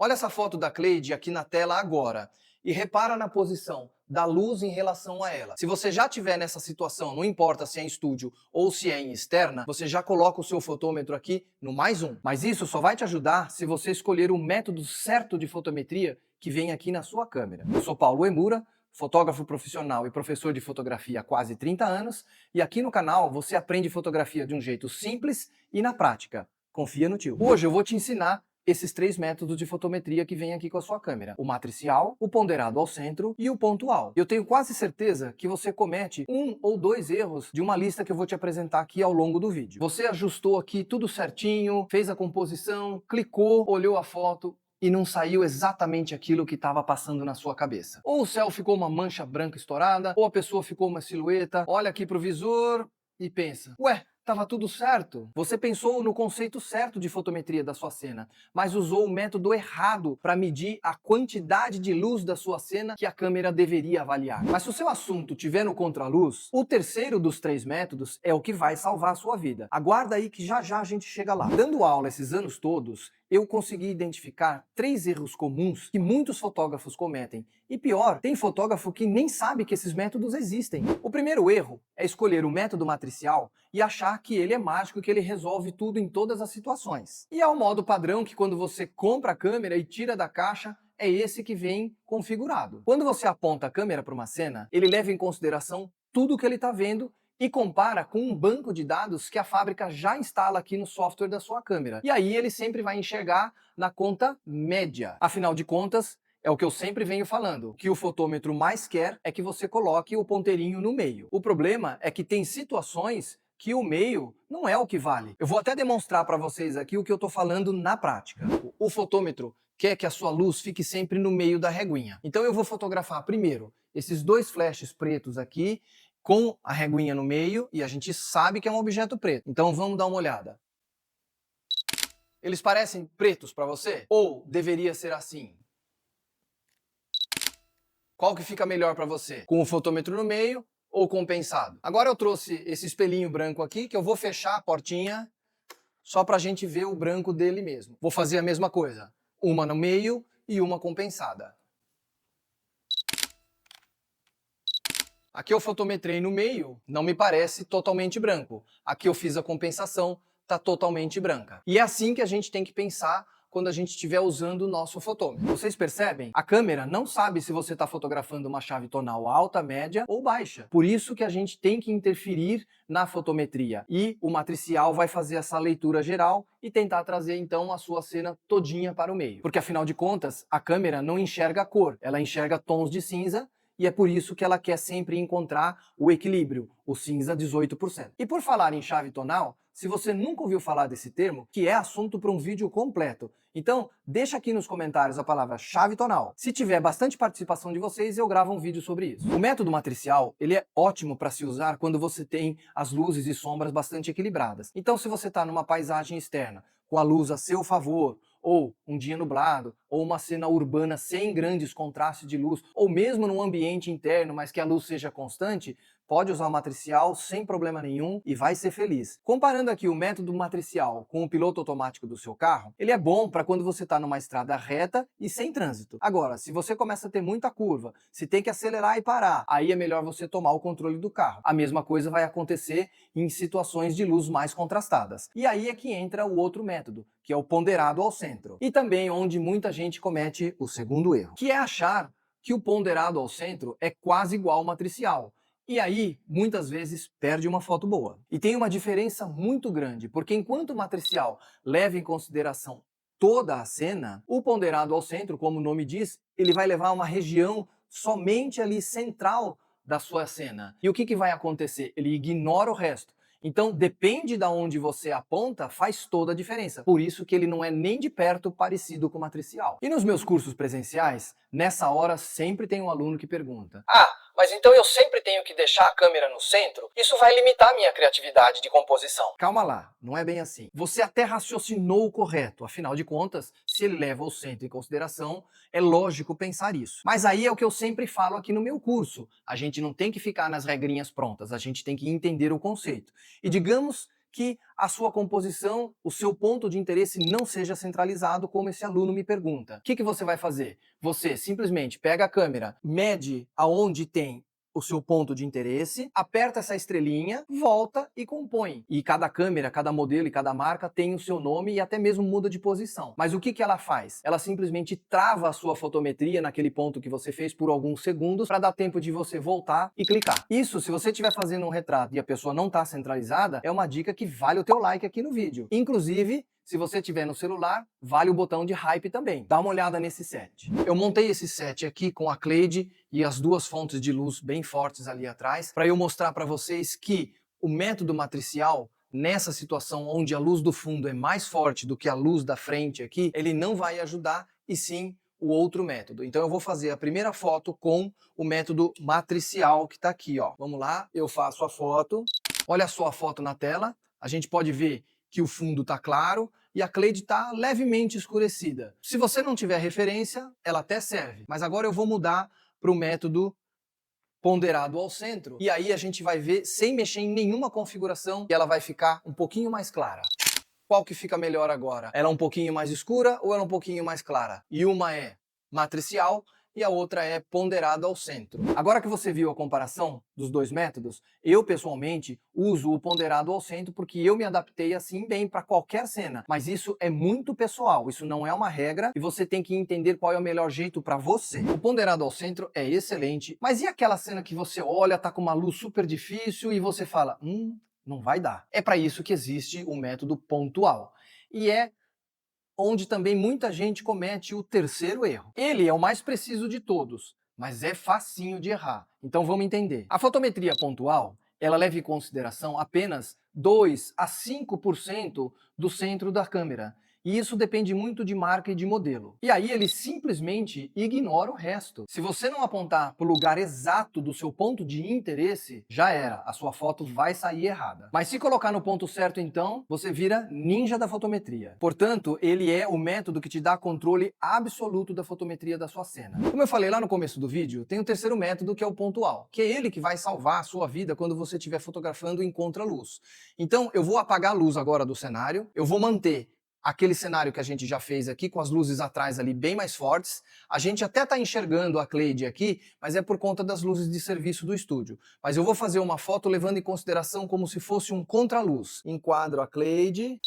Olha essa foto da Cleide aqui na tela agora e repara na posição da luz em relação a ela. Se você já estiver nessa situação, não importa se é em estúdio ou se é em externa, você já coloca o seu fotômetro aqui no +1. Mas isso só vai te ajudar se você escolher o método certo de fotometria que vem aqui na sua câmera. Eu sou Paulo Emura, fotógrafo profissional e professor de fotografia há quase 30 anos, e aqui no canal você aprende fotografia de um jeito simples e na prática. Confia no tio. Hoje eu vou te ensinar esses 3 métodos de fotometria que vem aqui com a sua câmera: o matricial, o ponderado ao centro e o pontual. Eu tenho quase certeza que você comete 1 ou 2 erros de uma lista que eu vou te apresentar aqui ao longo do vídeo. Você ajustou aqui tudo certinho, fez a composição, clicou, olhou a foto e não saiu exatamente aquilo que estava passando na sua cabeça. Ou o céu ficou uma mancha branca estourada, ou a pessoa ficou uma silhueta, olha aqui pro visor e pensa: ué, estava tudo certo. Você pensou no conceito certo de fotometria da sua cena, mas usou o método errado para medir a quantidade de luz da sua cena que a câmera deveria avaliar. Mas se o seu assunto tiver no contraluz, o terceiro dos 3 métodos é o que vai salvar a sua vida. Aguarda aí que já já a gente chega lá. Dando aula esses anos todos, eu consegui identificar 3 erros comuns que muitos fotógrafos cometem. E pior, tem fotógrafo que nem sabe que esses métodos existem. O primeiro erro é escolher o método matricial e achar que ele é mágico, que ele resolve tudo em todas as situações. E é o modo padrão que quando você compra a câmera e tira da caixa, é esse que vem configurado. Quando você aponta a câmera para uma cena, ele leva em consideração tudo o que ele está vendo e compara com um banco de dados que a fábrica já instala aqui no software da sua câmera. E aí ele sempre vai enxergar na conta média. Afinal de contas, é o que eu sempre venho falando, que o fotômetro mais quer é que você coloque o ponteirinho no meio. O problema é que tem situações que o meio não é o que vale. Eu vou até demonstrar para vocês aqui o que eu estou falando na prática. O fotômetro quer que a sua luz fique sempre no meio da reguinha. Então eu vou fotografar primeiro esses 2 flashes pretos aqui, com a reguinha no meio, e a gente sabe que é um objeto preto. Então vamos dar uma olhada. Eles parecem pretos para você? Ou deveria ser assim? Qual que fica melhor para você? Com o fotômetro no meio ou compensado? Agora eu trouxe esse espelhinho branco aqui, que eu vou fechar a portinha só para a gente ver o branco dele mesmo. Vou fazer a mesma coisa, uma no meio e uma compensada. Aqui eu fotometrei no meio, não me parece totalmente branco. Aqui eu fiz a compensação, está totalmente branca. E é assim que a gente tem que pensar quando a gente estiver usando o nosso fotômetro. Vocês percebem? A câmera não sabe se você está fotografando uma chave tonal alta, média ou baixa. Por isso que a gente tem que interferir na fotometria. E o matricial vai fazer essa leitura geral e tentar trazer então a sua cena todinha para o meio. Porque afinal de contas, a câmera não enxerga a cor, ela enxerga tons de cinza. E é por isso que ela quer sempre encontrar o equilíbrio, o cinza 18%. E por falar em chave tonal, se você nunca ouviu falar desse termo, que é assunto para um vídeo completo, então deixa aqui nos comentários a palavra chave tonal. Se tiver bastante participação de vocês, eu gravo um vídeo sobre isso. O método matricial, ele é ótimo para se usar quando você tem as luzes e sombras bastante equilibradas. Então se você está numa paisagem externa, com a luz a seu favor, ou um dia nublado, ou uma cena urbana sem grandes contrastes de luz, ou mesmo num ambiente interno, mas que a luz seja constante, pode usar o matricial sem problema nenhum e vai ser feliz. Comparando aqui o método matricial com o piloto automático do seu carro, ele é bom para quando você está numa estrada reta e sem trânsito. Agora, se você começa a ter muita curva, se tem que acelerar e parar, aí é melhor você tomar o controle do carro. A mesma coisa vai acontecer em situações de luz mais contrastadas. E aí é que entra o outro método, que é o ponderado ao centro. E também onde muita gente comete o segundo erro, que é achar que o ponderado ao centro é quase igual ao matricial. E aí, muitas vezes, perde uma foto boa. E tem uma diferença muito grande, porque enquanto o matricial leva em consideração toda a cena, o ponderado ao centro, como o nome diz, ele vai levar uma região somente ali central da sua cena. E o que vai acontecer? Ele ignora o resto. Então, depende de onde você aponta, faz toda a diferença. Por isso que ele não é nem de perto parecido com o matricial. E nos meus cursos presenciais, nessa hora sempre tem um aluno que pergunta: mas então eu sempre tenho que deixar a câmera no centro? Isso vai limitar minha criatividade de composição. Calma lá, não é bem assim. Você até raciocinou o correto, afinal de contas, se ele leva o centro em consideração, é lógico pensar isso. Mas aí é o que eu sempre falo aqui no meu curso. A gente não tem que ficar nas regrinhas prontas, a gente tem que entender o conceito. E digamos que a sua composição, o seu ponto de interesse não seja centralizado, como esse aluno me pergunta. O que você vai fazer? Você simplesmente pega a câmera, mede aonde tem o seu ponto de interesse, aperta essa estrelinha, volta e compõe. E cada câmera, cada modelo e cada marca tem o seu nome e até mesmo muda de posição. Mas o que ela faz? Ela simplesmente trava a sua fotometria naquele ponto que você fez por alguns segundos para dar tempo de você voltar e clicar. Isso, se você estiver fazendo um retrato e a pessoa não está centralizada, é uma dica que vale o teu like aqui no vídeo. Inclusive, se você tiver no celular, vale o botão de hype também. Dá uma olhada nesse set. Eu montei esse set aqui com a Cleide e as duas fontes de luz bem fortes ali atrás, para eu mostrar para vocês que o método matricial, nessa situação onde a luz do fundo é mais forte do que a luz da frente aqui, ele não vai ajudar, e sim o outro método. Então eu vou fazer a primeira foto com o método matricial que está aqui, ó. Vamos lá, eu faço a foto. Olha só a foto na tela. A gente pode ver que o fundo está claro e a Cleide está levemente escurecida. Se você não tiver referência, ela até serve. Mas agora eu vou mudar para o método ponderado ao centro. E aí a gente vai ver, sem mexer em nenhuma configuração, que ela vai ficar um pouquinho mais clara. Qual que fica melhor agora? Ela é um pouquinho mais escura ou ela é um pouquinho mais clara? E uma é matricial e a outra é ponderado ao centro. Agora que você viu a comparação dos dois métodos, eu pessoalmente uso o ponderado ao centro porque eu me adaptei assim bem para qualquer cena. Mas isso é muito pessoal, isso não é uma regra e você tem que entender qual é o melhor jeito para você. O ponderado ao centro é excelente, mas e aquela cena que você olha, tá com uma luz super difícil e você fala, não vai dar. É para isso que existe o método pontual. E é onde também muita gente comete o terceiro erro. Ele é o mais preciso de todos, mas é facinho de errar. Então vamos entender. A fotometria pontual, ela leva em consideração apenas 2 a 5% do centro da câmera. E isso depende muito de marca e de modelo. E aí ele simplesmente ignora o resto. Se você não apontar para o lugar exato do seu ponto de interesse, já era, a sua foto vai sair errada. Mas se colocar no ponto certo então, você vira ninja da fotometria. Portanto, ele é o método que te dá controle absoluto da fotometria da sua cena. Como eu falei lá no começo do vídeo, tem o terceiro método que é o pontual, que é ele que vai salvar a sua vida quando você estiver fotografando em contraluz. Então eu vou apagar a luz agora do cenário, eu vou manter aquele cenário que a gente já fez aqui, com as luzes atrás ali bem mais fortes. A gente até está enxergando a Cleide aqui, mas é por conta das luzes de serviço do estúdio. Mas eu vou fazer uma foto levando em consideração como se fosse um contraluz. Enquadro a Cleide.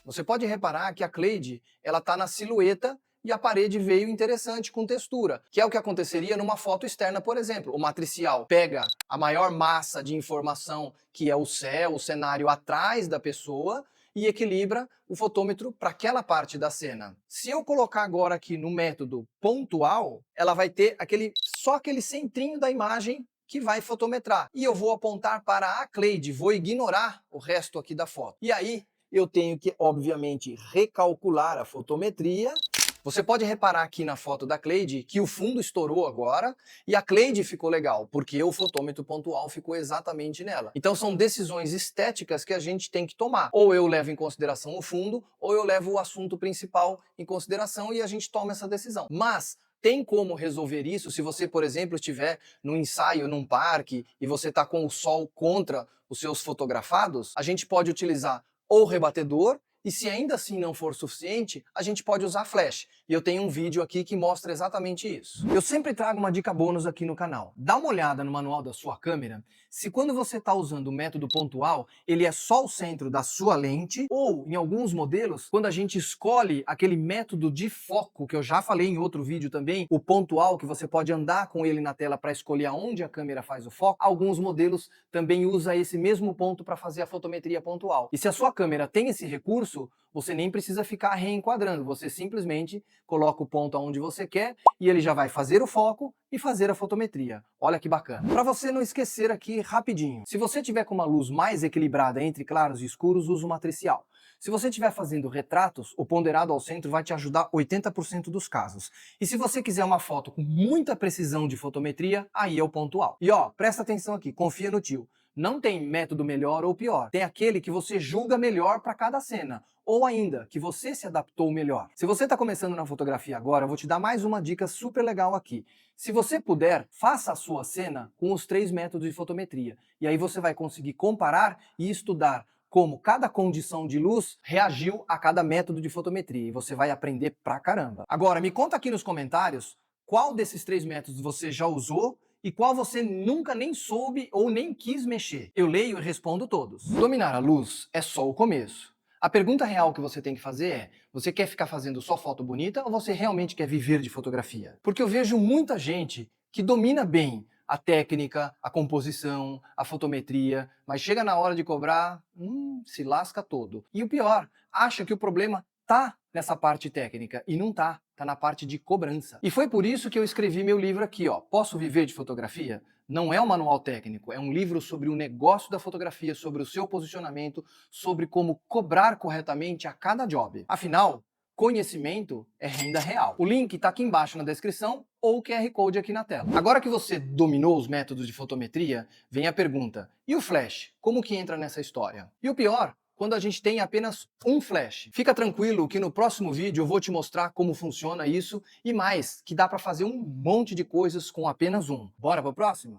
Você pode reparar que a Cleide, ela está na silhueta e a parede veio interessante com textura, que é o que aconteceria numa foto externa, por exemplo. O matricial pega a maior massa de informação, que é o céu, o cenário atrás da pessoa, e equilibra o fotômetro para aquela parte da cena. Se eu colocar agora aqui no método pontual, ela vai ter só aquele centrinho da imagem que vai fotometrar. E eu vou apontar para a Cleide, vou ignorar o resto aqui da foto. E aí eu tenho que, obviamente, recalcular a fotometria. Você pode reparar aqui na foto da Cleide que o fundo estourou agora e a Cleide ficou legal, porque o fotômetro pontual ficou exatamente nela. Então são decisões estéticas que a gente tem que tomar. Ou eu levo em consideração o fundo, ou eu levo o assunto principal em consideração e a gente toma essa decisão. Mas tem como resolver isso se você, por exemplo, estiver num ensaio, num parque, e você está com o sol contra os seus fotografados? A gente pode utilizar ou rebatedor, e se ainda assim não for suficiente, a gente pode usar flash. E eu tenho um vídeo aqui que mostra exatamente isso. Eu sempre trago uma dica bônus aqui no canal. Dá uma olhada no manual da sua câmera, se quando você está usando o método pontual, ele é só o centro da sua lente, ou em alguns modelos, quando a gente escolhe aquele método de foco, que eu já falei em outro vídeo também, o pontual, que você pode andar com ele na tela para escolher aonde a câmera faz o foco, alguns modelos também usam esse mesmo ponto para fazer a fotometria pontual. E se a sua câmera tem esse recurso, você nem precisa ficar reenquadrando, você simplesmente coloca o ponto aonde você quer e ele já vai fazer o foco e fazer a fotometria. Olha que bacana. Para você não esquecer aqui rapidinho, se você tiver com uma luz mais equilibrada entre claros e escuros, usa o matricial. Se você estiver fazendo retratos, o ponderado ao centro vai te ajudar 80% dos casos. E se você quiser uma foto com muita precisão de fotometria, aí é o pontual. E ó, presta atenção aqui, confia no tio. Não tem método melhor ou pior. Tem aquele que você julga melhor para cada cena. Ou ainda, que você se adaptou melhor. Se você está começando na fotografia agora, eu vou te dar mais uma dica super legal aqui. Se você puder, faça a sua cena com os 3 métodos de fotometria. E aí você vai conseguir comparar e estudar como cada condição de luz reagiu a cada método de fotometria e você vai aprender pra caramba. Agora, me conta aqui nos comentários qual desses 3 métodos você já usou e qual você nunca nem soube ou nem quis mexer. Eu leio e respondo todos. Dominar a luz é só o começo. A pergunta real que você tem que fazer é: você quer ficar fazendo só foto bonita ou você realmente quer viver de fotografia? Porque eu vejo muita gente que domina bem a técnica, a composição, a fotometria, mas chega na hora de cobrar, se lasca todo. E o pior, acha que o problema tá nessa parte técnica e não tá na parte de cobrança. E foi por isso que eu escrevi meu livro aqui, ó, Posso Viver de Fotografia? Não é um manual técnico, é um livro sobre o negócio da fotografia, sobre o seu posicionamento, sobre como cobrar corretamente a cada job. Afinal, conhecimento é renda real. O link está aqui embaixo na descrição ou o QR Code aqui na tela. Agora que você dominou os métodos de fotometria, vem a pergunta: e o flash? Como que entra nessa história? E o pior, quando a gente tem apenas um flash. Fica tranquilo que no próximo vídeo eu vou te mostrar como funciona isso e mais, que dá para fazer um monte de coisas com apenas um. Bora pro próximo?